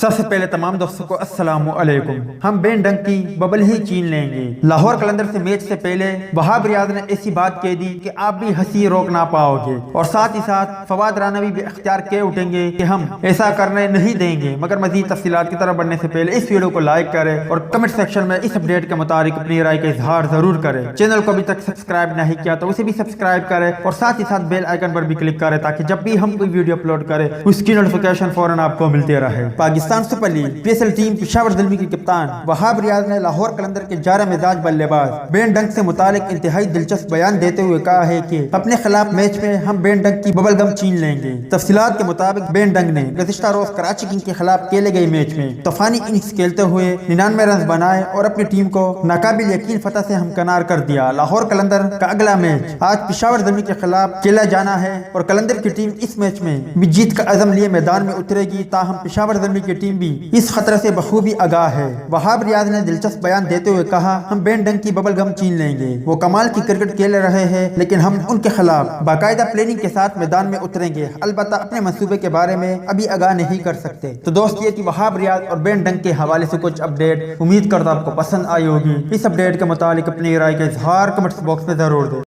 सबसे पहले तमाम दोस्तों को अस्सलाम वालेकुम। हम बेन डंक की बबल ही छीन लेंगे। लाहौर कलंदर से मैच से पहले वहाब रियाज ने ऐसी बात कह दी कि आप भी हंसी रोक ना पाओगे, और साथ ही साथ फवाद रानवी भी इख्तियार के उठेंगे कि हम ऐसा करने नहीं देंगे। मगर मजीद तफसीलात की तरफ बढ़ने से पहले इस वीडियो को लाइक करें और कमेंट सेक्शन में इस अपडेट के मुताबिक अपनी राय का इजहार जरूर करें। चैनल को अभी तक सब्सक्राइब नहीं किया तो उसे भी सब्सक्राइब करें और साथ ही साथ बेल आइकन पर भी क्लिक करें ताकि जब भी हम कोई वीडियो अपलोड करें उसकी नोटिफिकेशन फौरन आपको मिलते रहे। Pakistan super league PSL team Peshawar Zalmi के कप्तान वहाब रियाज ने लाहौर कलंदर के जारा मिजाज बल्लेबाज बेन डंक से मुतालिक इंतहाई दिलचस्प बयान देते हुए कहा है कि अपने खिलाफ मैच में हम बेन डंक की बबल गम छीन लेंगे। तफसीलात के मुताबिक बेन डंक ने गुज़िश्ता रोज कराची किंग्स के खिलाफ खेले गए मैच में तूफानी इनिंग्स खेलते हुए 99 रन बनाए और अपनी टीम को नाकाबिल यकीन फतह से हमकनार कर दिया। लाहौर कलंदर का अगला मैच आज पेशावर ज़ल्मी के खिलाफ खेला जाना है और कलंदर की टीम इस मैच में भी जीत का अज़म लिए मैदान में उतरेगी। ताहम पेशावर ज़ल्मी की टीम भी इस खतरे से बखूबी आगाह है। वहाब रियाज ने दिलचस्प बयान देते हुए कहा, हम बेन डंक की बबल गम छीन लेंगे। वो कमाल की क्रिकेट खेल रहे हैं लेकिन हम उनके खिलाफ बाकायदा प्लानिंग के साथ मैदान में उतरेंगे। अलबत्ता अपने मंसूबे के बारे में अभी आगाह नहीं कर सकते। तो दोस्त ये कि वहाब रियाज और बेन डंक के हवाले से कुछ अपडेट, उम्मीद करता आपको पसंद आई होगी। इस अपडेट के मुताबिक अपनी राय का इजहार कमेंट्स बॉक्स में जरूर दें।